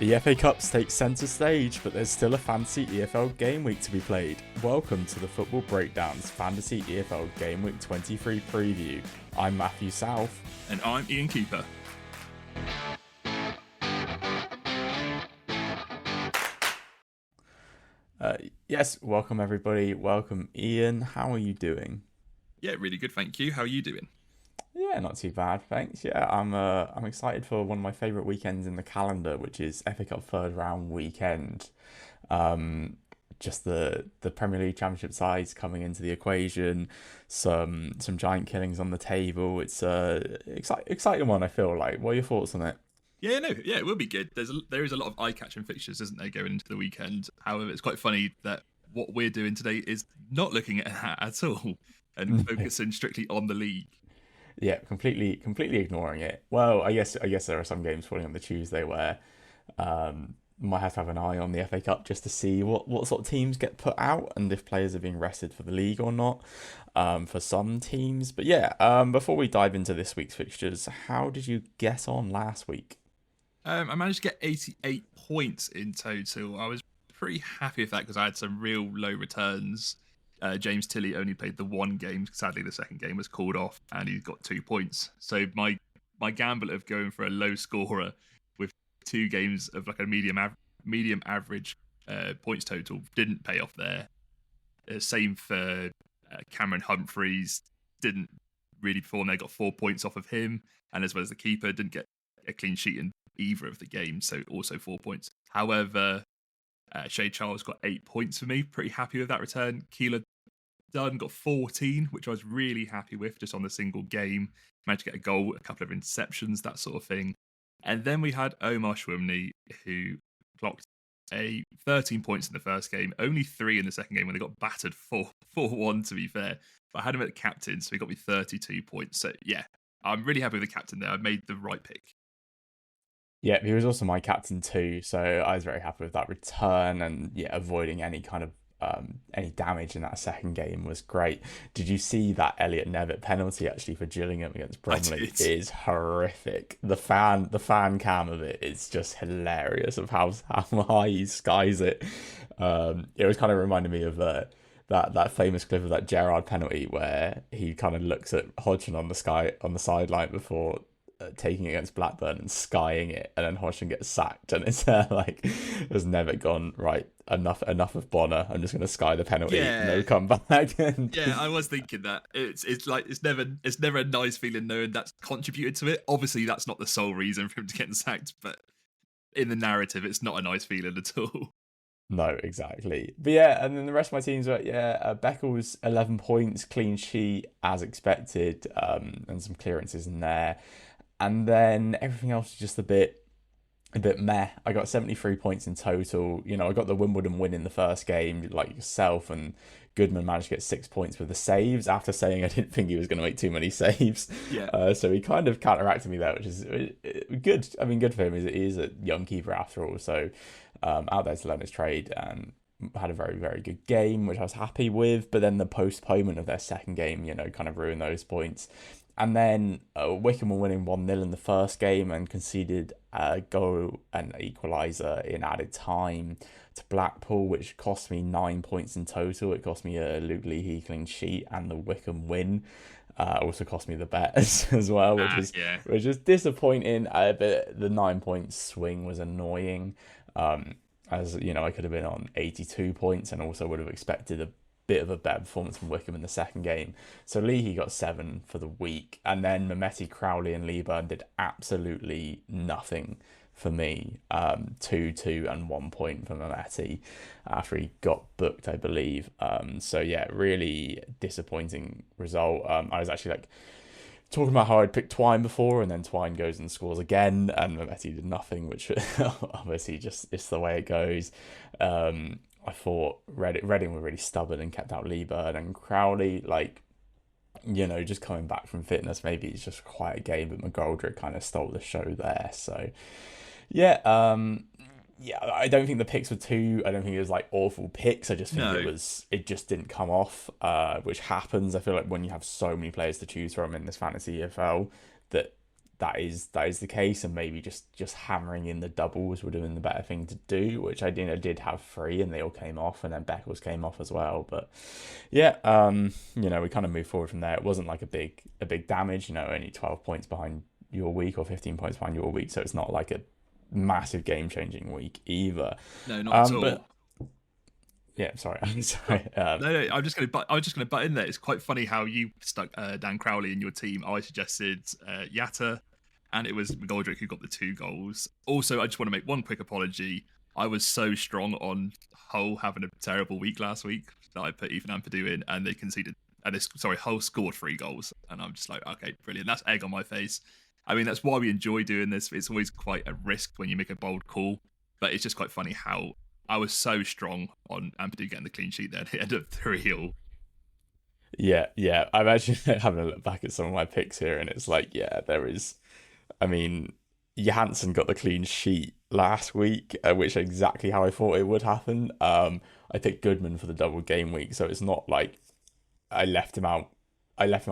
The FA Cups take centre stage, but there's still a Fantasy EFL game week to be played. Welcome to the Football Breakdown's Fantasy EFL Game Week 23 preview. I'm Matthew South. And I'm Ian Cooper. Yes, welcome everybody. Welcome Ian. How are you doing? Yeah, really good, thank you. How are you doing? Yeah, not too bad, thanks. Yeah, I'm excited for one of my favourite weekends in the calendar, which is FA Cup third round weekend. Just the Premier League Championship sides coming into the equation, some giant killings on the table. It's a exciting one, I feel like. What are your thoughts on it? Yeah, it will be good. There is a lot of eye-catching fixtures, isn't there, going into the weekend? However, it's quite funny that what we're doing today is not looking at that at all and focusing strictly on the league. Yeah, completely ignoring it. Well, I guess there are some games falling on the Tuesday where might have to have an eye on the FA Cup just to see what sort of teams get put out and if players are being rested for the league or not for some teams. But yeah, before we dive into this week's fixtures, how did you get on last week? I managed to get 88 points in total. I was pretty happy with that because I had some real low returns. James Tilley only played the one game. Sadly, the second game was called off and he got 2 points. So my gamble of going for a low scorer with 2 games of like a medium average points total didn't pay off there. Same for Cameron Humphreys. Didn't really perform there. Got 4 points off of him. And as well as the keeper, didn't get a clean sheet in either of the games. So also 4 points. However, Shay Charles got 8 points for me. Pretty happy with that return. Keeler Dunn got 14, which I was really happy with just on the single game. Managed to get a goal, a couple of interceptions, that sort of thing. And then we had Omar Schwimney, who clocked 13 points in the first game, only 3 in the second game when they got battered 4-1, to be fair. But I had him at captain, so he got me 32 points. So yeah, I'm really happy with the captain there. I made the right pick. Yeah, he was also my captain too, so I was very happy with that return and yeah, avoiding any kind of any damage in that second game was great. Did you see that Elliot Nevitt penalty actually for Gillingham against Bromley? It is horrific. The fan cam of it is just hilarious of how high he skies it. It was kind of reminding me of that famous clip of that Gerrard penalty where he kind of looks at Hodgson on the sideline before taking it against Blackburn and skying it, and then Hodgson gets sacked, and it's like has never gone right. Enough of Bonner. I'm just going to sky the penalty. Yeah. No comeback. Yeah, I was thinking that it's like it's never a nice feeling knowing that's contributed to it. Obviously, that's not the sole reason for him to get sacked, but in the narrative, it's not a nice feeling at all. No, exactly. But yeah, and then the rest of my teams were Beckles 11 points, clean sheet as expected, and some clearances in there. And then everything else is just a bit meh. I got 73 points in total. You know, I got the Wimbledon win in the first game, like yourself, and Goodman managed to get 6 points with the saves after saying I didn't think he was going to make too many saves. Yeah. So he kind of counteracted me there, which is good. I mean, good for him. He is a young keeper after all. So out there to learn his trade and had a very, very good game, which I was happy with. But then the postponement of their second game, you know, kind of ruined those points. And then Wickham were winning 1-0 in the first game and conceded a goal and equaliser in added time to Blackpool, which cost me 9 points in total. It cost me a Luke Leahy clean sheet and the Wickham win. Also cost me the bet as well, which is disappointing. But the 9 point swing was annoying. As you know, I could have been on 82 points and also would have expected a bit of a better performance from Wickham in the second game. So Leahy got 7 for the week. And then Mehmeti, Crowley and Leeburn did absolutely nothing for me. 2 and 1 point for Mehmeti after he got booked, I believe. So yeah, really disappointing result. I was actually like talking about how I'd picked Twine before, and then Twine goes and scores again, and Mehmeti did nothing, which obviously just it's the way it goes. I thought Reading were really stubborn and kept out Leeburn and Crowley. Like, you know, just coming back from fitness, maybe it's just quite a game, but McGoldrick kind of stole the show there. So, yeah, I don't think the picks were I don't think it was like awful picks. I just think it just didn't come off, which happens. I feel like when you have so many players to choose from in this Fantasy EFL, that that is the case, and maybe just hammering in the doubles would have been the better thing to do, which I did have three, and they all came off, and then Beckles came off as well. But yeah, we kind of moved forward from there. It wasn't like a big damage, only 12 points behind your week or 15 points behind your week, so it's not like a massive game changing week either. No, not at all. But yeah, sorry. I'm sorry. No, I was just gonna butt in there. It's quite funny how you stuck Dan Crowley in your team. I suggested Yatta, and it was McGoldrick who got the 2 goals. Also, I just want to make one quick apology. I was so strong on Hull having a terrible week last week that I put Ethan Ampadu in, and they conceded. Hull scored 3 goals, and I'm just like, okay, brilliant. That's egg on my face. I mean, that's why we enjoy doing this. It's always quite a risk when you make a bold call, but it's just quite funny how I was so strong on Ampadu getting the clean sheet there. It ended up 3-3. Yeah. I'm actually having a look back at some of my picks here, and it's like, yeah, there is. I mean, Johansson got the clean sheet last week, which is exactly how I thought it would happen. I picked Goodman for the double game week, so it's not like I left him out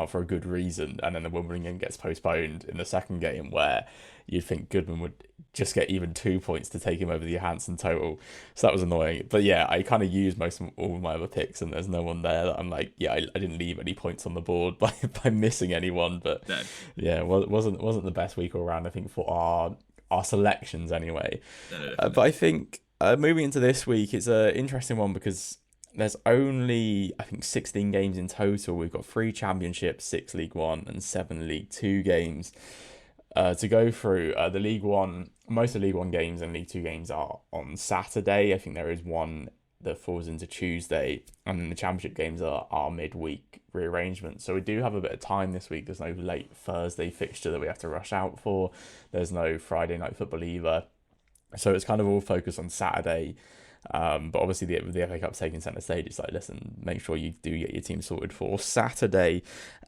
for a good reason, and then the Wimbledon game gets postponed in the second game, where you'd think Goodman would just get even 2 points to take him over the Johansson total. So that was annoying. But yeah, I kind of used all of my other picks, and there's no one there that I'm like, yeah, I didn't leave any points on the board by missing anyone. But No. yeah, it wasn't the best week all around, I think, for our selections anyway. No. But I think moving into this week, it's an interesting one because there's only, I think, 16 games in total. We've got 3 Championships, 6 League One, and 7 League Two games to go through. The League One, most of the League One games and League Two games are on Saturday. I think there is one that falls into Tuesday, and then the Championship games are midweek rearrangement. So we do have a bit of time this week. There's no late Thursday fixture that we have to rush out for. There's no Friday night football either. So it's kind of all focused on Saturday. But obviously the FA Cup's taking centre stage. It's like, listen, make sure you do get your team sorted for Saturday.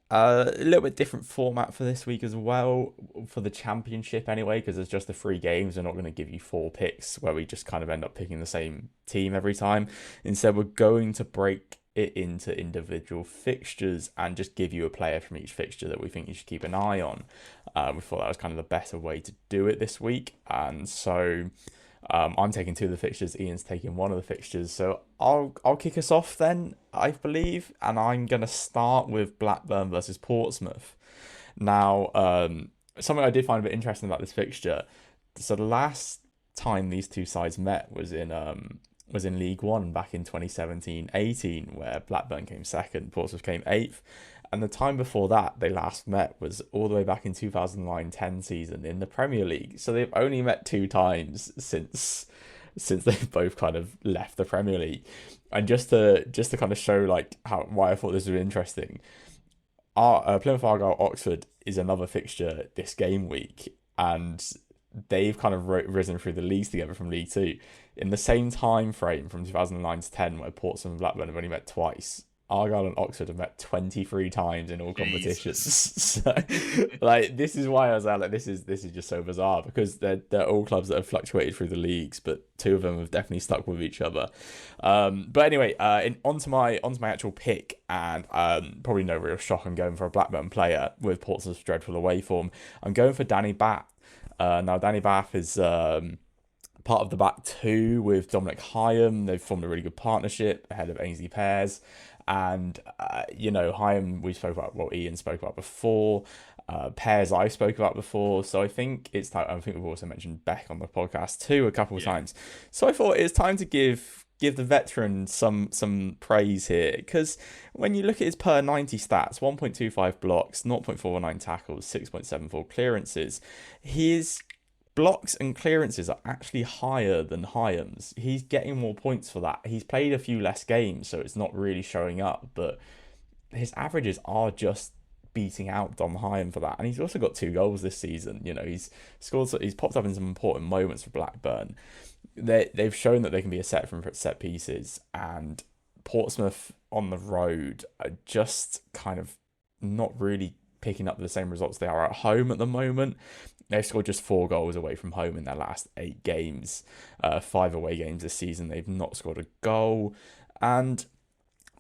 A little bit different format for this week as well, for the Championship anyway, because there's just the 3 games. We're not going to give you 4 picks where we just kind of end up picking the same team every time. Instead, we're going to break it into individual fixtures and just give you a player from each fixture that we think you should keep an eye on. We thought that was kind of the better way to do it this week, and so I'm taking 2 of the fixtures. Ian's taking 1 of the fixtures. So I'll kick us off then, I believe, and I'm gonna start with Blackburn versus Portsmouth. Now, something I did find a bit interesting about this fixture. So the last time these two sides met was in League One back in 2017-18, where Blackburn came second, Portsmouth came 8th. And the time before that they last met was all the way back in 2009-10 season in the Premier League. So they've only met 2 times since they've both kind of left the Premier League. And just to kind of show like why I thought this was interesting, our Plymouth Argyle Oxford is another fixture this game week, and they've kind of risen through the leagues together from League Two in the same time frame from 2009-10, where Portsmouth and Blackburn have only met twice. Argyle and Oxford have met 23 times in all competitions. So, like, this is why I was like, this is just so bizarre, because they're all clubs that have fluctuated through the leagues, but 2 of them have definitely stuck with each other. But anyway, onto my actual pick, and probably no real shock. I'm going for a Blackburn player with Portsmouth's dreadful away form. I'm going for Danny Bath. Now, Danny Bath is part of the back 2 with Dominic Hyam. They've formed a really good partnership ahead of Ainsley Pears. And, Hyam, Ian spoke about before. Pears I spoke about before. So I think it's time. I think we've also mentioned Beck on the podcast too a couple of times. So I thought it's time to give the veteran some praise here, because when you look at his per 90 stats, 1.25 blocks, 0.49 tackles, 6.74 clearances, his blocks and clearances are actually higher than Hyam's. He's getting more points for that. He's played a few less games, so it's not really showing up, but his averages are just beating out Dom Hyam for that. And he's also got 2 goals this season. He's scored, he's popped up in some important moments for Blackburn. They've shown that they can be a set from set pieces, and Portsmouth on the road are just kind of not really picking up the same results they are at home at the moment. They've scored just 4 goals away from home in their last 8 games, 5 away games this season. They've not scored a goal. And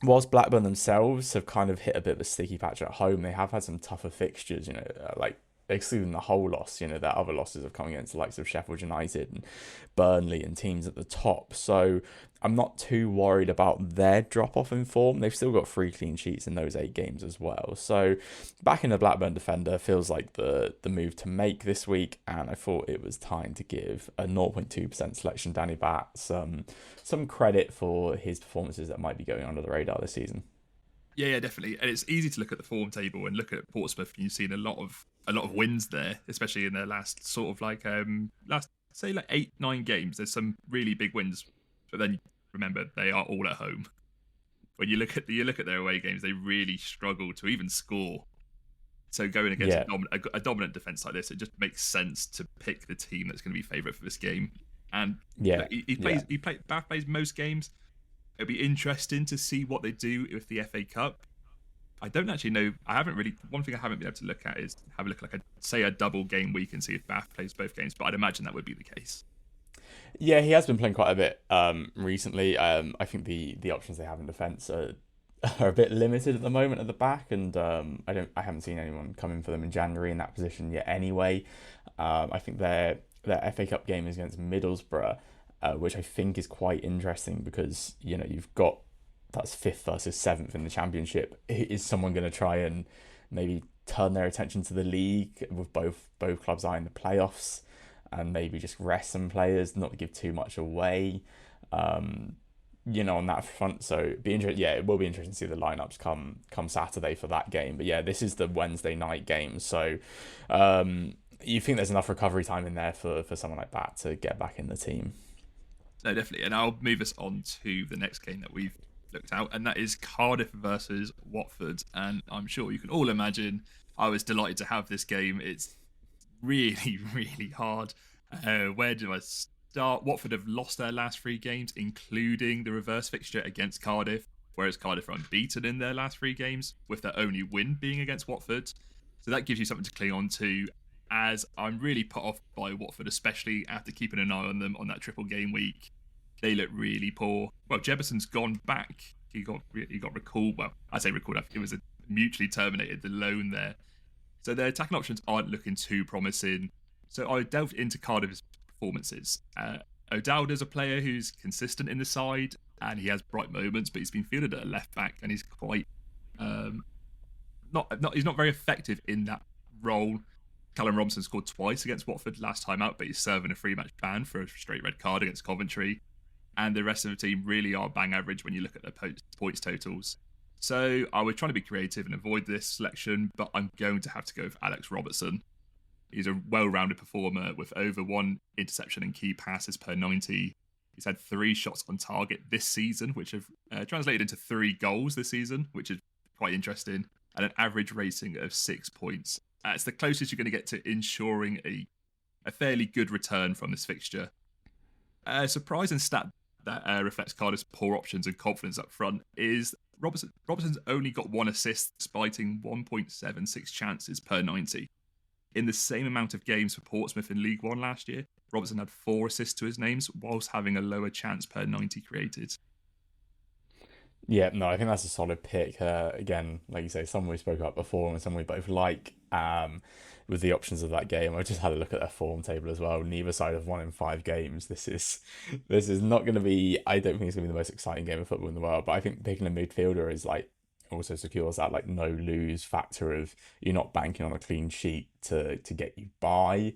whilst Blackburn themselves have kind of hit a bit of a sticky patch at home, they have had some tougher fixtures, like excluding the whole loss, their other losses have come against the likes of Sheffield United and Burnley and teams at the top. So I'm not too worried about their drop off in form. They've still got 3 clean sheets in those 8 games as well. So back in the Blackburn defender feels like the move to make this week, and I thought it was time to give a 0.2% selection Danny Bat some credit for his performances that might be going under the radar this season. Yeah, definitely. And it's easy to look at the form table and look at Portsmouth, and you've seen a lot of wins there, especially in their last sort of like last say like 8-9 games. There's some really big wins, but then remember they are all at home. When you look at their away games, they really struggle to even score. So going against Yeah, a dominant defense like this, it just makes sense to pick the team that's going to be favourite for this game. And yeah, like, Bath plays most games. It'll be interesting to see what they do with the FA Cup. I don't actually know. I haven't really. One thing I haven't been able to look at is have a look at a double game week and see if Bath plays both games. But I'd imagine that would be the case. Yeah, he has been playing quite a bit recently. I think the options they have in defence are a bit limited at the moment at the back, and I haven't seen anyone come in for them in January in that position yet. Anyway, I think their FA Cup game is against Middlesbrough, which I think is quite interesting because you've got that's 5th versus 7th in the Championship. Is someone going to try and maybe turn their attention to the league with both clubs eyeing the playoffs? And maybe just rest some players, not to give too much away, on that front. So it will be interesting to see the lineups come Saturday for that game. But yeah, this is the Wednesday night game, so you think there's enough recovery time in there for someone like that to get back in the team? No, definitely. And I'll move us on to the next game that we've looked out, and that is Cardiff versus Watford. And I'm sure you can all imagine I was delighted to have this game. It's really, really hard. Where do I start? Watford have lost their last 3 games, including the reverse fixture against Cardiff, whereas Cardiff are unbeaten in their last 3 games, with their only win being against Watford. So that gives you something to cling on to, as I'm really put off by Watford, especially after keeping an eye on them on that triple game week. They look really poor. Well, Jefferson's gone back. He got recalled. Well, I say recalled. It was a mutually terminated, the loan there. So their attacking options aren't looking too promising. So I delved into Cardiff's performances. O'Dowd's a player who's consistent in the side, and he has bright moments, but he's been fielded at a left back, and he's quite he's not very effective in that role. Callum Robinson scored twice against Watford last time out, but he's serving a 3-match ban for a straight red card against Coventry. And the rest of the team really are bang average when you look at their points totals. So I was trying to be creative and avoid this selection, but I'm going to have to go with Alex Robertson. He's a well-rounded performer with over 1 interception and key passes per 90. He's had 3 shots on target this season, which have translated into 3 goals this season, which is quite interesting, and an average rating of 6 points. It's the closest you're going to get to ensuring a fairly good return from this fixture. A surprising stat that reflects Cardiff's poor options and confidence up front is Robertson's only got 1 assist, spiting 1.76 chances per 90. In the same amount of games for Portsmouth in League One last year, Robertson had 4 assists to his names, whilst having a lower chance per 90 created. Yeah, no, I think that's a solid pick. Again, like you say, someone we spoke about before and someone we both like. With the options of that game, I just had a look at their form table as well. Neither side have won in 5 games. This is not going to be. I don't think it's going to be the most exciting game of football in the world. But I think picking a midfielder is like also secures that like no lose factor of you're not banking on a clean sheet to get you by.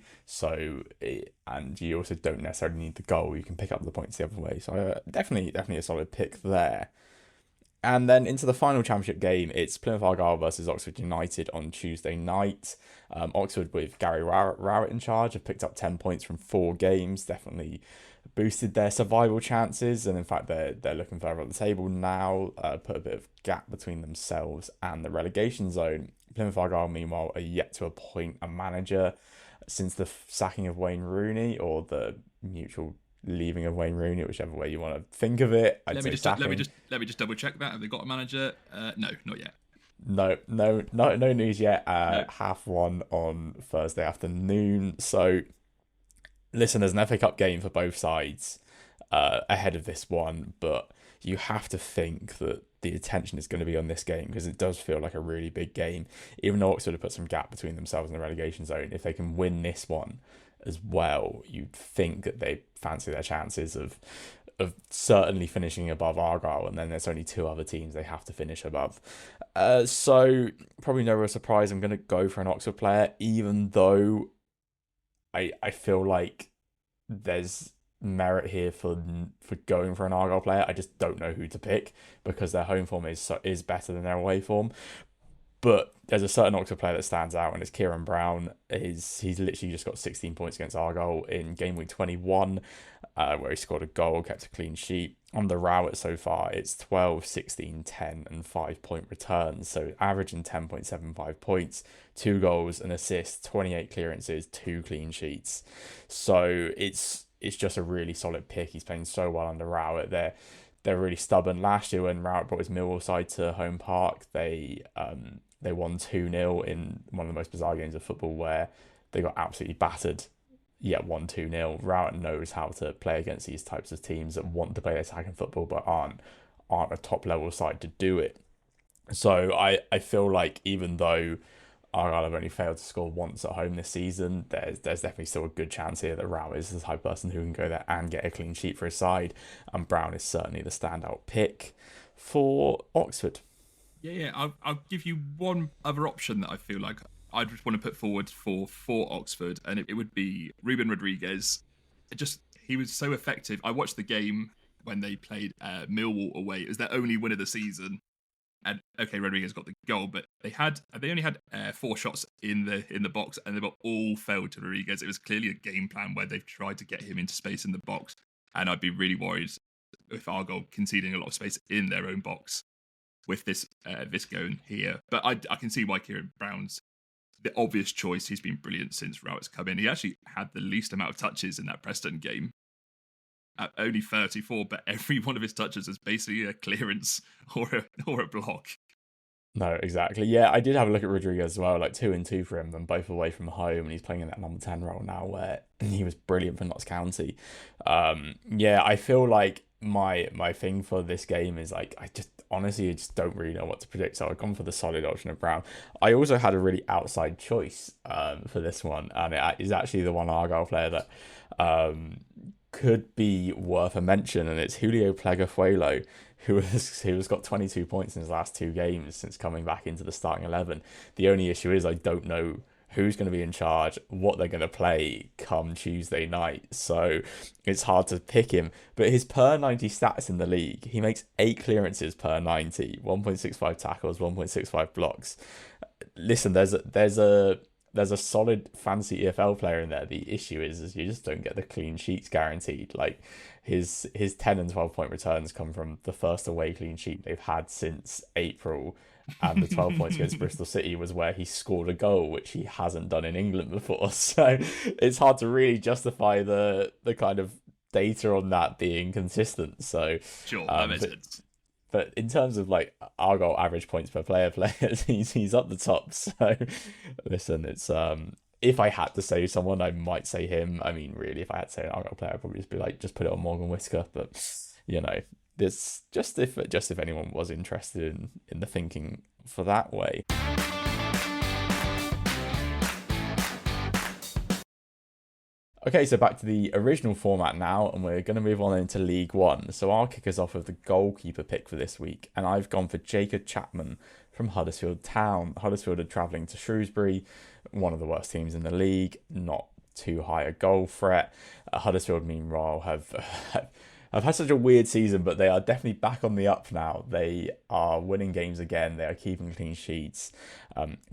And you also don't necessarily need the goal. You can pick up the points the other way. So definitely a solid pick there. And then into the final championship game, it's Plymouth Argyle versus Oxford United on Tuesday night. Oxford, with Gary Rowett in charge, have picked up 10 points from 4 games, definitely boosted their survival chances. And in fact, they're looking further up the table now, put a bit of gap between themselves and the relegation zone. Plymouth Argyle, meanwhile, are yet to appoint a manager since the sacking of Wayne Rooney, or the mutual leaving of Wayne Rooney, whichever way you want to think of it. Let me just double check that. Have they got a manager? No, not yet. No news yet. No. 1:30 on Thursday afternoon. So listen, there's an FA Cup game for both sides ahead of this one, but you have to think that the attention is going to be on this game because it does feel like a really big game. Even though Oxford have put some gap between themselves and the relegation zone, if they can win this one as well, you'd think that they fancy their chances of certainly finishing above Argyle, and then there's only two other teams they have to finish above. So probably no real surprise. I'm going to go for an Oxford player, even though I feel like there's merit here for going for an Argyle player. I just don't know who to pick because their home form is better than their away form. But there's a certain Oxford player that stands out, and it's Kieran Brown. He's literally just got 16 points against Argyle in Gameweek 21, where he scored a goal, kept a clean sheet. On the Rowett so far, it's 12, 16, 10, and 5-point returns. So averaging 10.75 points, 2 goals, an assist, 28 clearances, 2 clean sheets. So it's just a really solid pick. He's playing so well under Rowett. They're really stubborn. Last year when Rowett brought his Millwall side to home park, they won 2-0 in one of the most bizarre games of football where they got absolutely battered, yet won 2-0. Rowett knows how to play against these types of teams that want to play attacking football but aren't a top level side to do it. So I feel like even though Argyle have only failed to score once at home this season, there's definitely still a good chance here that Rowett is the type of person who can go there and get a clean sheet for his side, and Brown is certainly the standout pick for Oxford. Yeah. I'll give you one other option that I feel like I'd just want to put forward for Oxford, and it would be Ruben Rodriguez. He was so effective. I watched the game when they played Millwall away. It was their only win of the season. And okay, Rodriguez got the goal, but they only had 4 shots in the box, and they were all failed to Rodriguez. It was clearly a game plan where they've tried to get him into space in the box, and I'd be really worried if Argyle conceding a lot of space in their own box with this going here. But I can see why Kieran Brown's the obvious choice. He's been brilliant since Rowett's come in. He actually had the least amount of touches in that Preston game, at only 34, but every one of his touches is basically a clearance or a block. No, exactly. Yeah, I did have a look at Rodriguez as well, like 2 and 2 for him, and both away from home, and he's playing in that number 10 role now where he was brilliant for Notts County. Yeah, I feel like my thing for this game is like I just don't really know what to predict, so I've gone for the solid option of Brown. I also had a really outside choice for this one, and it is actually the one Argyle player that could be worth a mention, and it's Julio Plegafuelo, who has got 22 points in his last 2 games since coming back into the starting 11. The only issue is I don't know who's going to be in charge, what they're going to play come Tuesday night, so it's hard to pick him. But his per 90 stats in the league, he makes 8 clearances per 90, 1.65 tackles, 1.65 blocks. Listen, there's a solid Fantasy EFL player in there. The issue is you just don't get the clean sheets guaranteed. Like his 10 and 12-point returns come from the first away clean sheet they've had since April, and the 12 points against Bristol City was where he scored a goal, which he hasn't done in England before. So it's hard to really justify the kind of data on that being consistent. So sure, that makes sense. But in terms of like Argyle average points per player players, he's up the top. So listen, it's if I had to say someone, I might say him. I mean, really, if I had to say an Argyle player, I'd probably just be like, just put it on Morgan Whisker. But you know, it's just if anyone was interested in the thinking for that way. Okay, so back to the original format now, and we're going to move on into League One. So I'll kick us off with the goalkeeper pick for this week, and I've gone for Jacob Chapman from Huddersfield Town. Huddersfield are travelling to Shrewsbury, one of the worst teams in the league, not too high a goal threat. Huddersfield, meanwhile, have had such a weird season, but they are definitely back on the up now. They are winning games again. They are keeping clean sheets.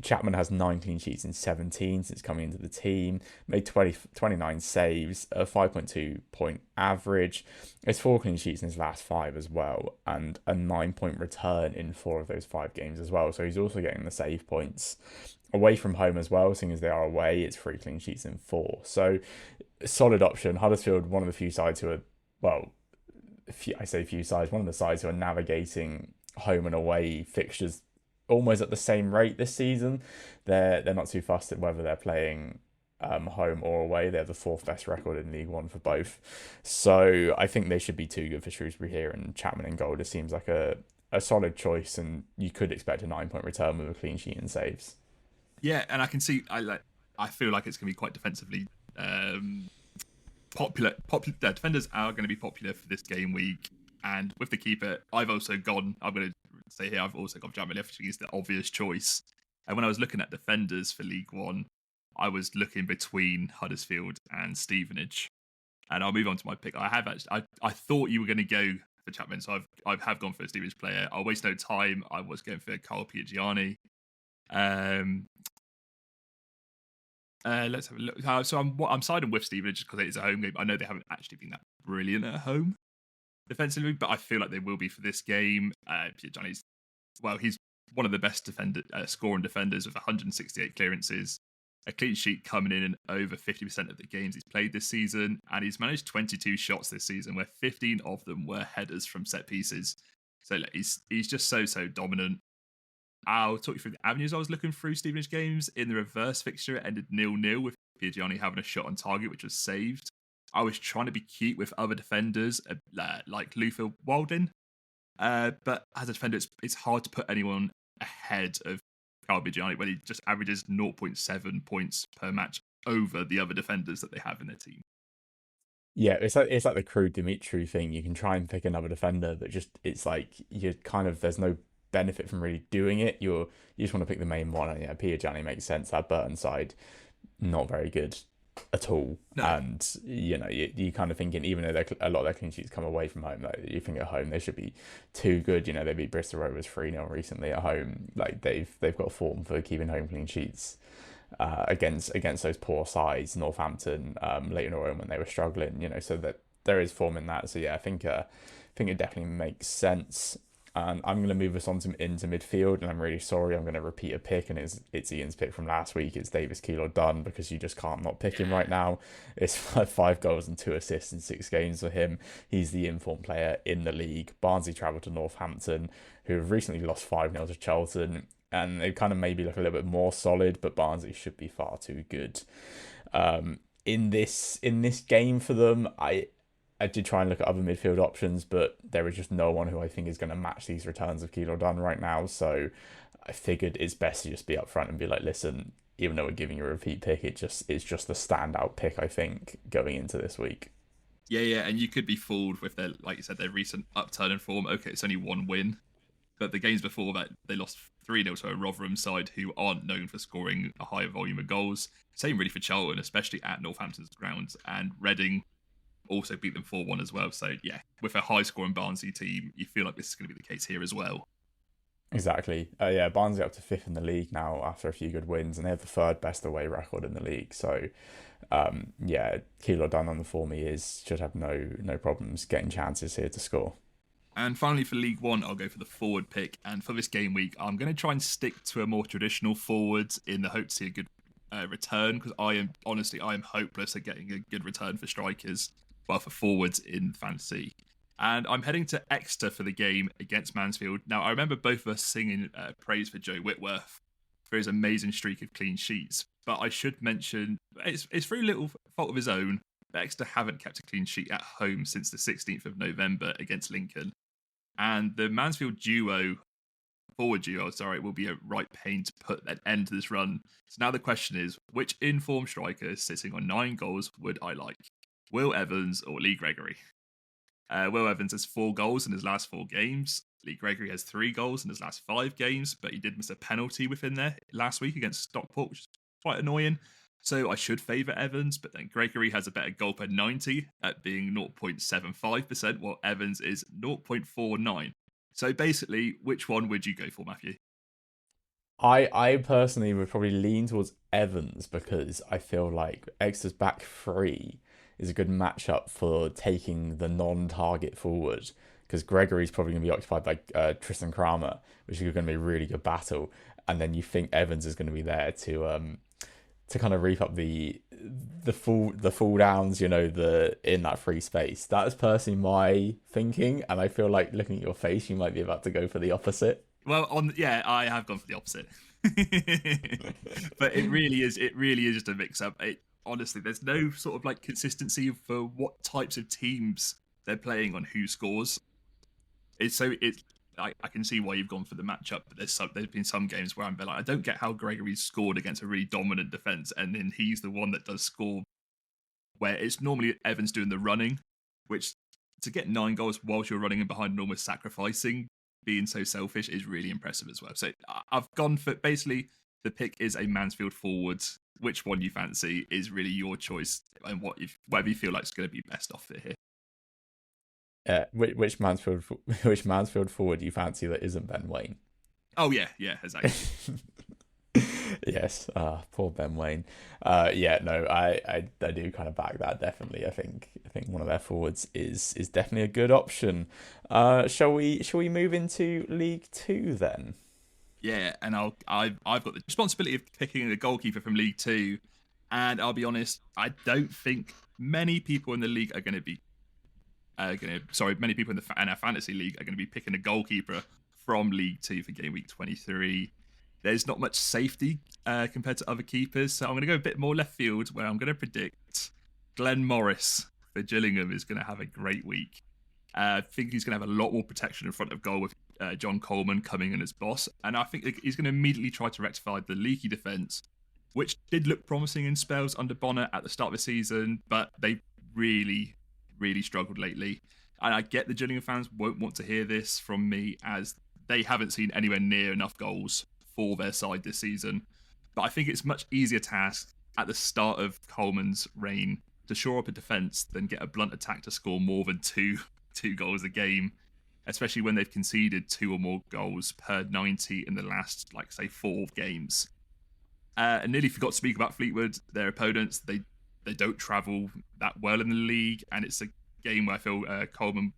Chapman has 9 clean sheets in 17 since coming into the team. Made 29 saves, a 5.2 point average. It's 4 clean sheets in his last 5 as well, and a 9-point return in 4 of those 5 games as well. So he's also getting the save points. Away from home as well, seeing as they are away, it's 3 clean sheets in 4. So solid option. Huddersfield, one of the few sides who are, well, I say few sides, one of the sides who are navigating home and away fixtures almost at the same rate this season. They're not too fussed at whether they're playing home or away. They have the fourth best record in League One for both. So I think they should be too good for Shrewsbury here, and Chapman in goal just seems like a solid choice, and you could expect a 9-point return with a clean sheet and saves. Yeah, and I can see. I feel like it's going to be quite defensively popular. Defenders are going to be popular for this game week, and with the keeper, I'm going to say here, I've also gone Jamal Left. He's the obvious choice. And when I was looking at defenders for League One, I was looking between Huddersfield and Stevenage. And I'll move on to my pick. I thought you were going to go for Chapman, so I have gone for a Stevenage player. I'll waste no time. I was going for Carl Piagiani. Let's have a look. So I'm siding with Stevenage just because it is a home game. I know they haven't actually been that brilliant at home defensively, but I feel like they will be for this game. Piagiani's, he's one of the best scoring defenders with 168 clearances, a clean sheet coming in over 50% of the games he's played this season, and he's managed 22 shots this season, where 15 of them were headers from set pieces. So he's just so dominant. I'll talk you through the avenues I was looking through Stevenage games. In the reverse fixture, it ended 0-0 with Piagiani having a shot on target, which was saved. I was trying to be cute with other defenders like Luther Walding, but as a defender, it's hard to put anyone ahead of Carl Piagiani when he just averages 0.7 points per match over the other defenders that they have in their team. Yeah, it's like the Crew Dimitri thing. You can try and pick another defender, but it's like there's no benefit from really doing it. You just want to pick the main one. And yeah, Piagiani makes sense. That Burton side, not very good at all. No. And you kind of thinking, even though a lot of their clean sheets come away from home, like you think at home they should be too good. They beat Bristol Rovers 3-0 recently at home. Like they've got form for keeping home clean sheets against those poor sides, Northampton, Leyton Orient when they were struggling. So that there is form in that. So yeah, I think it definitely makes sense. And I'm going to move us on into midfield, and I'm really sorry I'm going to repeat a pick, and it's Ian's pick from last week. It's Davis Keillor-Dunn, because you just can't not pick him right now. It's 5 goals and 2 assists in 6 games for him. He's the informed player in the league. Barnsley travelled to Northampton, who have recently lost 5-0 to Charlton, and they kind of maybe look a little bit more solid, but Barnsley should be far too good. In this game for them, I did try and look at other midfield options, but there is just no one who I think is going to match these returns of Keillor-Dunn right now. So I figured it's best to just be upfront and be like, listen, even though we're giving you a repeat pick, it's just the standout pick, I think, going into this week. Yeah, and you could be fooled with their, like you said, their recent upturn in form. Okay, it's only 1 win, but the games before that, they lost 3-0 to a Rotherham side who aren't known for scoring a higher volume of goals. Same really for Charlton, especially at Northampton's grounds, and Reading also beat them 4-1 as well. So yeah, with a high-scoring Barnsley team, you feel like this is going to be the case here as well. Exactly. Yeah, Barnsley up to 5th in the league now after a few good wins, and they have the 3rd best away record in the league. So yeah, Keillor-Dunn on the form he is should have no problems getting chances here to score. And finally for League One, I'll go for the forward pick. And for this game week, I'm going to try and stick to a more traditional forward in the hope to see a good return, because I am hopeless at getting a good return for strikers. Well, for forwards in fantasy. And I'm heading to Exeter for the game against Mansfield. Now, I remember both of us singing praise for Joe Whitworth for his amazing streak of clean sheets. But I should mention, it's through little fault of his own, that Exeter haven't kept a clean sheet at home since the 16th of November against Lincoln. And the Mansfield forward duo, will be a right pain to put an end to this run. So now the question is, which informed striker sitting on 9 goals would I like? Will Evans or Lee Gregory? Will Evans has 4 goals in his last 4 games. Lee Gregory has 3 goals in his last 5 games, but he did miss a penalty within there last week against Stockport, which is quite annoying. So I should favour Evans, but then Gregory has a better goal per 90 at being 0.75%, while Evans is 0.49. So basically, which one would you go for, Matthew? I personally would probably lean towards Evans, because I feel like Exeter's back 3 is a good matchup for taking the non-target forward, because Gregory's probably going to be occupied by Tristan Kramer, which is going to be a really good battle, and then you think Evans is going to be there to kind of reap up the fall downs, in that free space. That is personally my thinking, and I feel like looking at your face, you might be about to go for the opposite. Well, I have gone for the opposite. But it really is just a mix-up. honestly, there's no sort of like consistency for what types of teams they're playing on who scores. I can see why you've gone for the matchup, but there's been some games where I'm like, I don't get how Gregory's scored against a really dominant defense, and then he's the one that does score where it's normally Evans doing the running, which to get 9 goals whilst you're running in behind and almost sacrificing, being so selfish is really impressive as well. So I've gone for basically the pick is a Mansfield forward. Which one you fancy is really your choice, and whatever you feel like is going to be best off it here. Which Mansfield forward do you fancy that isn't Ben Waine? Oh yeah, exactly. Yes, poor Ben Waine. I do kind of back that definitely. I think one of their forwards is definitely a good option. Shall we move into League Two then? Yeah, and I've got the responsibility of picking a goalkeeper from League Two, and I'll be honest, I don't think many people in the league are going to be many people in our fantasy league are going to be picking a goalkeeper from League Two for Game Week 23. There's not much safety compared to other keepers, so I'm going to go a bit more left field, where I'm going to predict Glenn Morris for Gillingham is going to have a great week. I think he's going to have a lot more protection in front of goal with John Coleman coming in as boss, and I think he's going to immediately try to rectify the leaky defence, which did look promising in spells under Bonner at the start of the season, but they really struggled lately. And I get the Gillingham fans won't want to hear this from me, as they haven't seen anywhere near enough goals for their side this season. But I think it's much easier task at the start of Coleman's reign to shore up a defence than get a blunt attack to score more than two goals a game, especially when they've conceded 2 or more goals per 90 in the last, 4 games. And nearly forgot to speak about Fleetwood, their opponents. They don't travel that well in the league, and it's a game where I feel Coleman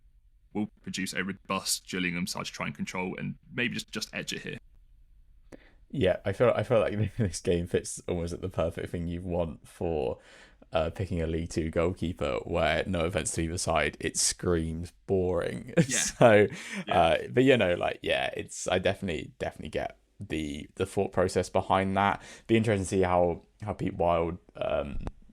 will produce a robust Gillingham side to try and control and maybe just edge it here. Yeah, I feel like this game fits almost at the perfect thing you want for picking a League Two goalkeeper, where, no offense to either side, it screams boring. Yeah. So, yeah. But it's I definitely get the thought process behind that. Be interesting to see how Pete Wild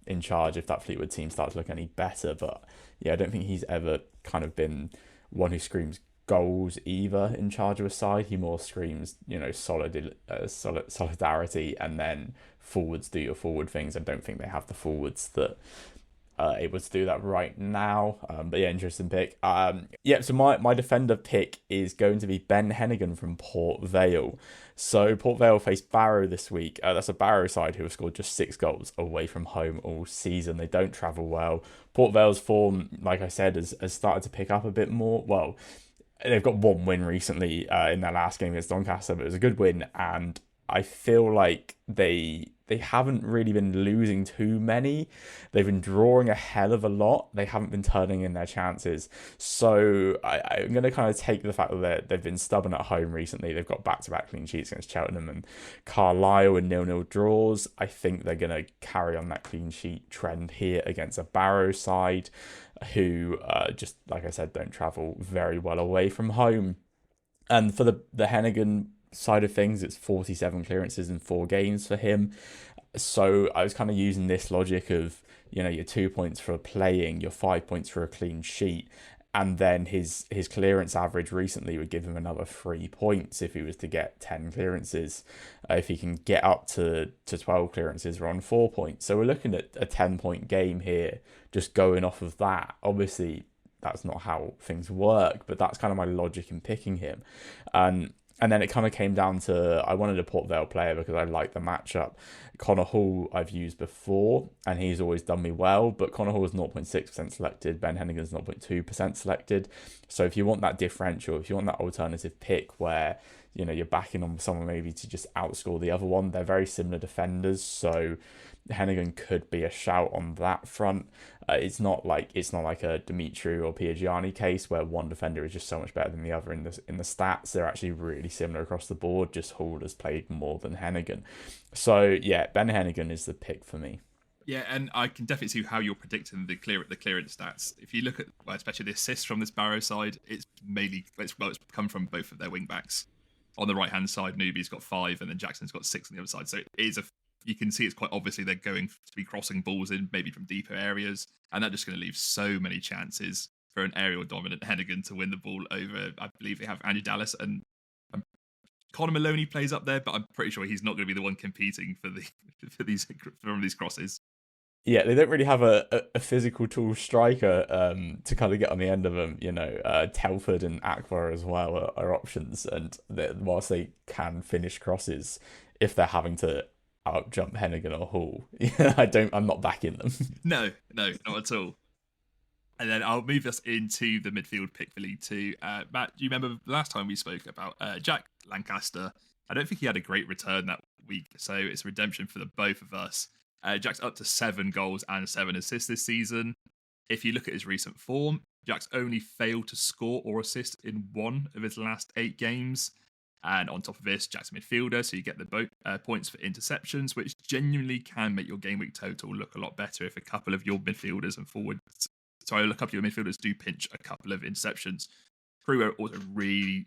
in charge, if that Fleetwood team starts to look any better. But yeah, I don't think he's ever kind of been one who screams goals either in charge of a side. He more screams, solidarity, and then forwards do your forward things. I don't think they have the forwards that are able to do that right now. But yeah, interesting pick. So my defender pick is going to be Ben Hennigan from Port Vale. So Port Vale faced Barrow this week. That's a Barrow side who have scored just 6 goals away from home all season. They don't travel well. Port Vale's form, like I said, has started to pick up a bit more. Well, they've got 1 win recently in their last game against Doncaster, but it was a good win, and I feel like they haven't really been losing too many. They've been drawing a hell of a lot. They haven't been turning in their chances. So I'm going to kind of take the fact that they've been stubborn at home recently. They've got back-to-back clean sheets against Cheltenham and Carlisle and 0-0 draws. I think they're going to carry on that clean sheet trend here against a Barrow side who, just like I said, don't travel very well away from home. And for the Hennigan side of things, it's 47 clearances in 4 games for him. So I was kind of using this logic of, your 2 points for playing, your 5 points for a clean sheet, and then his clearance average recently would give him another 3 points if he was to get 10 clearances. If he can get up to 12 clearances, we're on 4 points. So we're looking at a 10-point game here, just going off of that. Obviously, that's not how things work, but that's kind of my logic in picking him. And then it kind of came down to, I wanted a Port Vale player because I like the matchup. Connor Hall I've used before, and he's always done me well, but Connor Hall is 0.6% selected, Ben Hennigan's 0.2% selected. So if you want that differential, if you want that alternative pick where, you're backing on someone maybe to just outscore the other one, they're very similar defenders, so Hennigan could be a shout on that front. It's not like a Dimitri or Piagiani case where one defender is just so much better than the other in the stats. They're actually really similar across the board. Just Hall has played more than Hennigan. So yeah, Ben Hennigan is the pick for me. Yeah, and I can definitely see how you're predicting the clearance stats. If you look at, especially the assists from this Barrow side, it's come from both of their wing backs. On the right hand side, Newby's got 5, and then Jackson's got 6 on the other side. So it is a you can see it's quite obviously they're going to be crossing balls in maybe from deeper areas, and that's just going to leave so many chances for an aerial dominant Hennigan to win the ball over. I believe they have Andrew Dallas, and Conor Maloney plays up there, but I'm pretty sure he's not going to be the one competing for these crosses. Yeah, they don't really have a physical tool striker to kind of get on the end of them. Telford and Akbar as well are options, and whilst they can finish crosses, if they're having to out jump Hennigan or Hall, I'm not backing them. No, not at all. And then I'll move us into the midfield pick for League Two. Matt, do you remember last time we spoke about Jack Lancaster? I don't think he had a great return that week, so it's redemption for the both of us. Jack's up to 7 goals and 7 assists this season. If you look at his recent form, Jack's only failed to score or assist in 1 of his last 8 games. And on top of this, Jack's a midfielder, so you get the points for interceptions, which genuinely can make your game week total look a lot better if a couple of your midfielders and forwards, a couple of your midfielders do pinch a couple of interceptions. Crewe are also really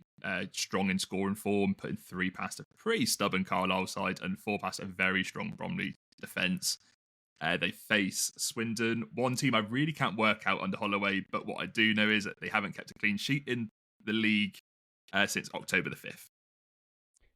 strong in scoring form, putting 3 past a pretty stubborn Carlisle side and 4 past a very strong Bromley defence. They face Swindon, one team I really can't work out under Holloway, but what I do know is that they haven't kept a clean sheet in the league since October the 5th.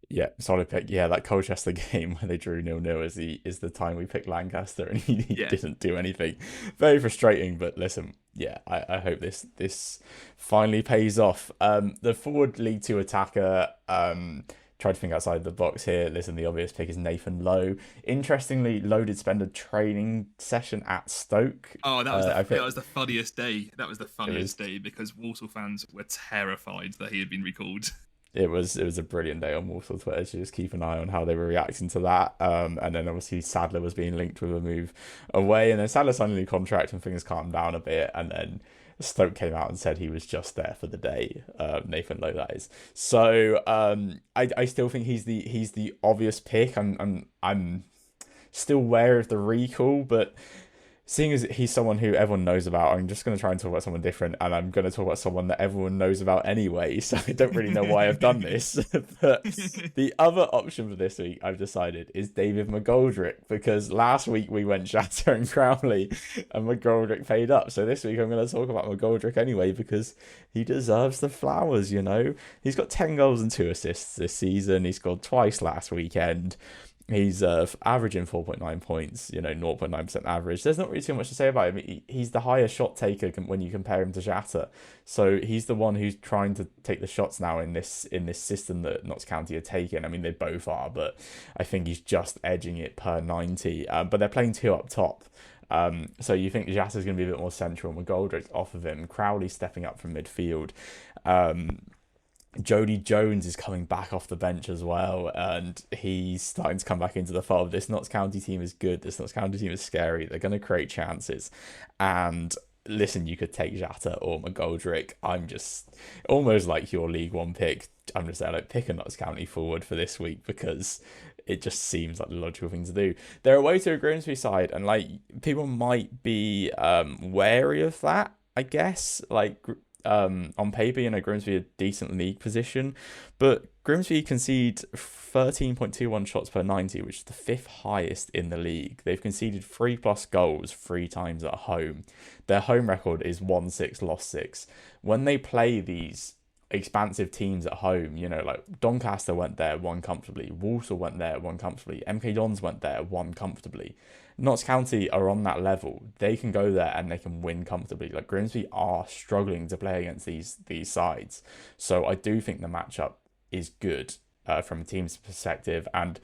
Yeah, solid pick. Yeah, that Colchester game where they drew 0-0 is the time we picked Lancaster and he didn't do anything. Very frustrating, but listen, yeah, I hope this finally pays off. The forward League 2 attacker, tried to think outside the box here. Listen, the obvious pick is Nathan Lowe. Interestingly, Lowe did spend a training session at Stoke. Oh, that was the funniest day. That was the funniest day because Walsall fans were terrified that he had been recalled. It was a brilliant day on Walsall Twitter to just keep an eye on how they were reacting to that. And then obviously Sadler was being linked with a move away, and then Sadler signed a new contract and things calmed down a bit, and then Stoke came out and said he was just there for the day. Nathan Lowe, that is. So I still think he's the obvious pick. I'm still wary of the recall, but seeing as he's someone who everyone knows about, I'm just going to try and talk about someone different, and I'm going to talk about someone that everyone knows about anyway, so I don't really know why I've done this. But the other option for this week, I've decided, is David McGoldrick, because last week we went Shatter and Crowley, and McGoldrick paid up. So this week I'm going to talk about McGoldrick anyway, because he deserves the flowers, He's got 10 goals and 2 assists this season. He scored twice last weekend. He's averaging 4.9 points, 0.9% average. There's not really too much to say about him. He's the higher shot taker when you compare him to Shatter. So he's the one who's trying to take the shots now in this system that Notts County are taking. I mean, they both are, but I think he's just edging it per 90. But they're playing 2 up top. So you think Shatter's going to be a bit more central, and McGoldrick's off of him. Crowley stepping up from midfield. Jody Jones is coming back off the bench as well, and he's starting to come back into the fold. This Notts County team is good. This Notts County team is scary. They're going to create chances. And listen, you could take Jatta or McGoldrick. I'm just almost like your League One pick. I'm just saying, pick a Notts County forward for this week because it just seems like the logical thing to do. They're away to a Grimsby side, and people might be wary of that, I guess. On paper, Grimsby a decent league position, but Grimsby concede 13.21 shots per 90, which is the 5th highest in the league. They've conceded 3+ goals 3 times at home. Their home record is 1-6, lost 6. When they play these expansive teams at home, Doncaster went there, won comfortably. Walsall went there, won comfortably. MK Dons went there, won comfortably. Notts County are on that level. They can go there and they can win comfortably. Grimsby are struggling to play against these sides. So I do think the matchup is good from a team's perspective. And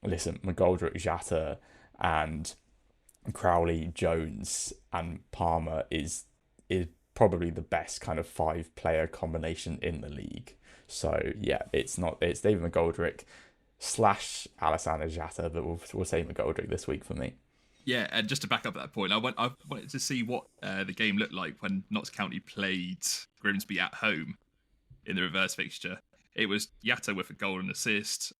listen, McGoldrick, Jatta, and Crowley, Jones, and Palmer is probably the best kind of 5-player combination in the league. So yeah, it's David McGoldrick / Alessandro Jatta, but we'll say McGoldrick this week for me. Yeah, and just to back up that point, I wanted to see what the game looked like when Notts County played Grimsby at home in the reverse fixture. It was Jatta with a goal and assist,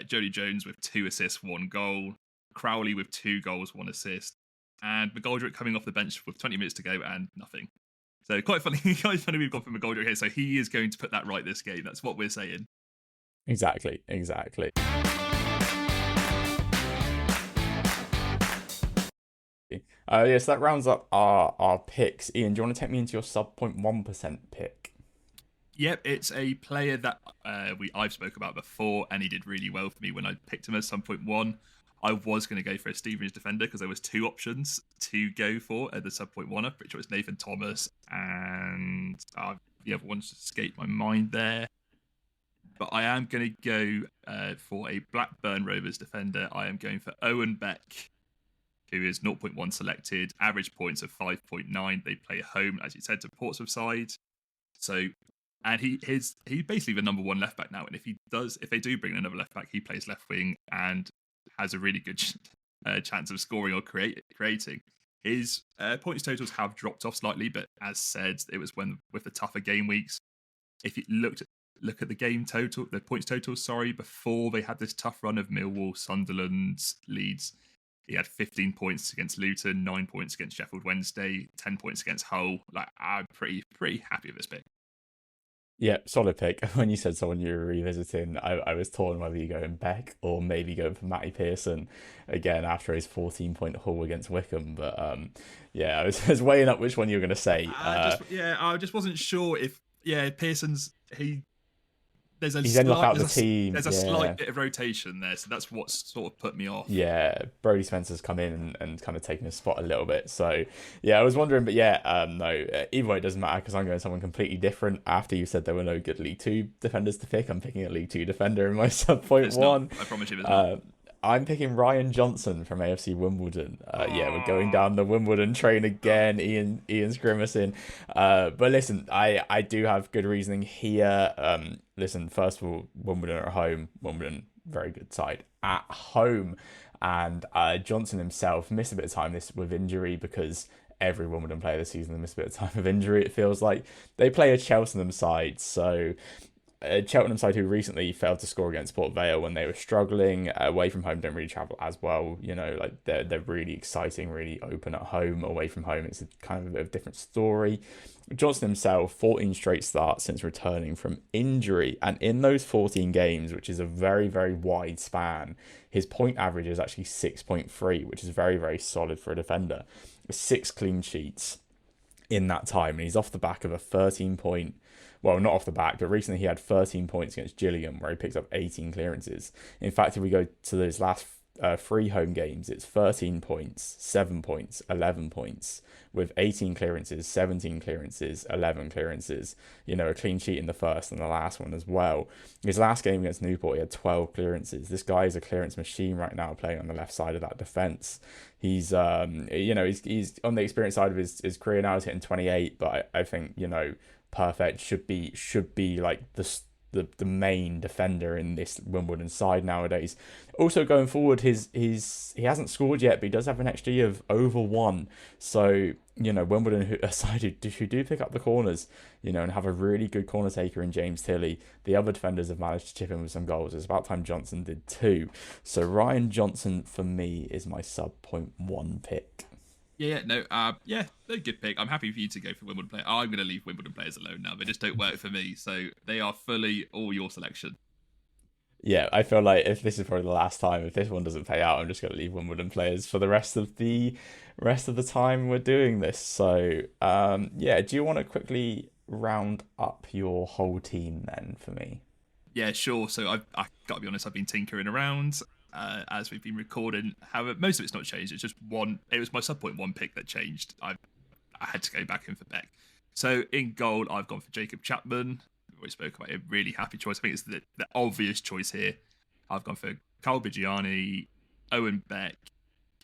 Jody Jones with 2 assists, 1 goal, Crowley with 2 goals, 1 assist, and McGoldrick coming off the bench with 20 minutes to go and nothing. So quite funny we've got from McGoldrick here. So he is going to put that right this game. That's what we're saying. Exactly. Yes, that rounds up our picks. Ian, do you want to take me into your sub 0.1% pick? Yep, it's a player that I've spoke about before, and he did really well for me when I picked him as some point one. I was going to go for a Stevenage defender because there was two options to go for at the sub point one. I'm pretty sure it's Nathan Thomas, and the other one's escaped my mind there. But I am going to go for a Blackburn Rovers defender. I am going for Owen Beck, who is 0.1 selected, average points of 5.9. They play home, as you said, to Portsmouth side. So, and he's basically the number one left back now. And if they do bring another left back, he plays left wing and has a really good chance of scoring or creating. His points totals have dropped off slightly, but as said, it was when with the tougher game weeks. If you look at the game total, the points total, before they had this tough run of Millwall, Sunderland, Leeds, he had 15 points against Luton, 9 points against Sheffield Wednesday, 10 points against Hull. Like, I'm pretty happy with this pick. Yeah, solid pick. When you said someone you were revisiting, I was torn whether you go in Beck or maybe go for Matty Pearson again after his 14-point haul against Wickham. But yeah, I was weighing up which one you were going to say. I just wasn't sure if Pearson's there's a He's ended up slight out of the team. there's a slight bit of rotation there, so that's what sort of put me off. Yeah, Brody Spencer's come in and kind of taken his spot a little bit. So yeah, I was wondering, but yeah, no, either way it doesn't matter because I'm going someone completely different. After you said there were no good League Two defenders to pick, I'm picking a League Two defender in my sub point one. I promise you, it's not. I'm picking Ryan Johnson from AFC Wimbledon. Yeah, we're going down the Wimbledon train again. Ian's grimacing. But listen, I do have good reasoning here. Listen, first of all, Wimbledon are at home. Wimbledon, very good side at home. And Johnson himself missed a bit of time this with injury because every Wimbledon player this season missed a bit of time of injury. It feels like they play a Cheltenham side, so Cheltenham side who recently failed to score against Port Vale when they were struggling away from home, don't really travel as well. You know, like they're really exciting, really open at home. Away from home, it's kind of a bit of a different story. Johnson himself, 14 straight starts since returning from injury, and in those 14 games, which is a very, very wide span, his point average is actually 6.3, which is very, very solid for a defender. 6 clean sheets in that time, and he's off the back of a 13-point. Well, not off the back, but recently he had 13 points against Gillingham, where he picked up 18 clearances. In fact, if we go to those last 3 home games, it's 13 points, 7 points, 11 points, with 18 clearances, 17 clearances, 11 clearances. You know, a clean sheet in the first and the last one as well. His last game against Newport, he had 12 clearances. This guy is a clearance machine right now, playing on the left side of that defence. He's, he's on the experience side of his career now. He's hitting 28, but I think, perfect should be like the main defender in this Wimbledon side nowadays. Also going forward, he hasn't scored yet, but he does have an XG of over 1. So Wimbledon a side who do pick up the corners, and have a really good corner taker in James Tilley. The other defenders have managed to chip in with some goals. It's about time Johnson did too. So Ryan Johnson for me is my sub 0.1 pick. They're a good pick. I'm happy for you to go for Wimbledon players. I'm going to leave Wimbledon players alone now. They just don't work for me, so they are fully all your selection. Yeah, I feel like if this is probably the last time, if this one doesn't pay out, I'm just going to leave Wimbledon players for the rest of the time we're doing this. So, do you want to quickly round up your whole team then for me? Yeah, sure. So I got to be honest, I've been tinkering around. As we've been recording. However, most of it's not changed. It's just one. It was my sub point one pick that changed. I had to go back in for Beck. So in goal, I've gone for Jacob Chapman. We spoke about it. Really happy choice. I think it's the obvious choice here. I've gone for Carl Bigiani, Owen Beck,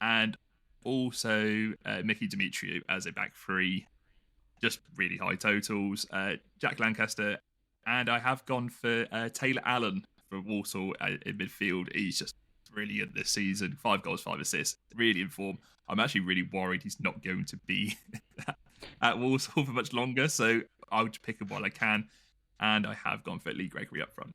and also Mickey Demetriou as a back three. Just really high totals. Jack Lancaster, and I have gone for Taylor Allen for Walsall in midfield. He's just brilliant this season. 5 goals, 5 assists. Really in form. I'm actually really worried he's not going to be at Walsall for much longer, so I'll just pick him while I can. And I have gone for Lee Gregory up front.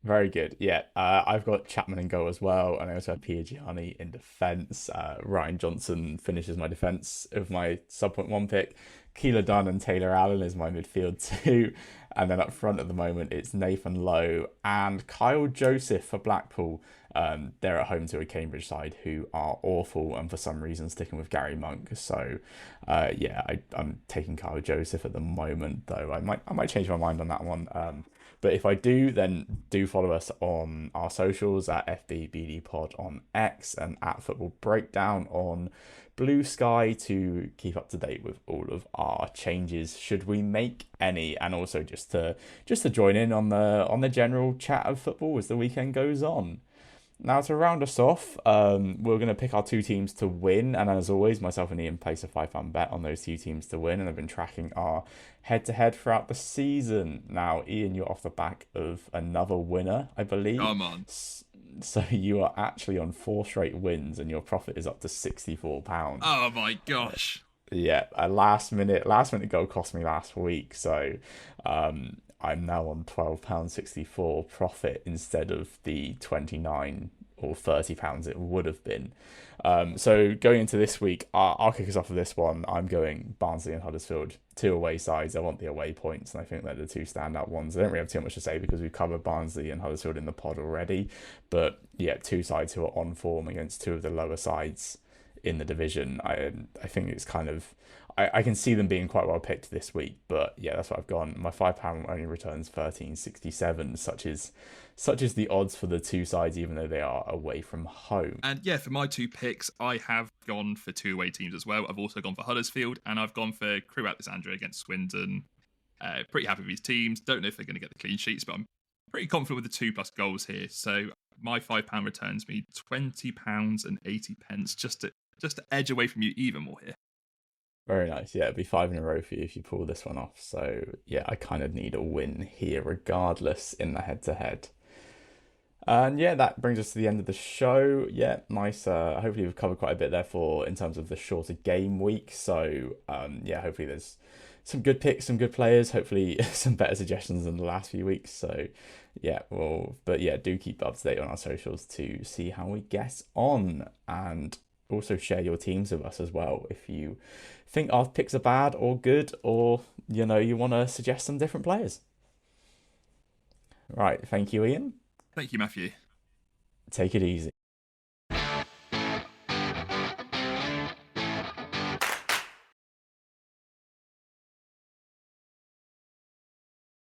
Very good. Yeah, I've got Chapman in goal as well, and I also have Gianni in defence. Ryan Johnson finishes my defence of my sub point one pick. Keeler Dunn and Taylor Allen is my midfield too. And then up front at the moment, it's Nathan Lowe and Kyle Joseph for Blackpool. They're at home to a Cambridge side who are awful and for some reason sticking with Gary Monk. So, yeah, I'm taking Kyle Joseph at the moment, though I might change my mind on that one. But if I do, then do follow us on our socials at FBBDPod on X and at Football Breakdown on Bluesky to keep up to date with all of our changes should we make any, and also just to join in on the general chat of football as the weekend goes on. Now, to round us off, we're going to pick our two teams to win. And as always, myself and Ian place a £5 bet on those two teams to win. And I've been tracking our head-to-head throughout the season. Now, Ian, you're off the back of another winner, I believe. Come on. So you are actually on 4 straight wins and your profit is up to £64. Oh my gosh. Yeah, a last minute goal cost me last week. So I'm now on £12.64 profit instead of the 29 or £30 it would have been. So going into this week, I'll kick us off with this one. I'm going Barnsley and Huddersfield, two away sides. I want the away points, and I think they're the two standout ones. I don't really have too much to say because we've covered Barnsley and Huddersfield in the pod already. But yeah, two sides who are on form against two of the lower sides in the division. I think it's kind of I can see them being quite well picked this week, but yeah, that's what I've gone. My £5 only returns 13.67. Such is the odds for the two sides, even though they are away from home. And yeah, for my two picks, I have gone for two away teams as well. I've also gone for Huddersfield, and I've gone for Crew Alexandra against Swindon. Pretty happy with these teams. Don't know if they're going to get the clean sheets, but I'm pretty confident with the 2+ goals here. So my £5 returns me £20.80, just to edge away from you even more here. Very nice. Yeah, it'd be 5 in a row for you if you pull this one off. So yeah, I kind of need a win here regardless in the head-to-head. And yeah, that brings us to the end of the show. Yeah, nice. Hopefully we've covered quite a bit there for in terms of the shorter game week. So yeah, hopefully there's some good picks, some good players. Hopefully some better suggestions than the last few weeks. So yeah, but yeah, do keep up to date on our socials to see how we get on, and also share your teams with us as well if you think our picks are bad or good, or you want to suggest some different players. Right, thank you, Ian. Thank you, Matthew. Take it easy.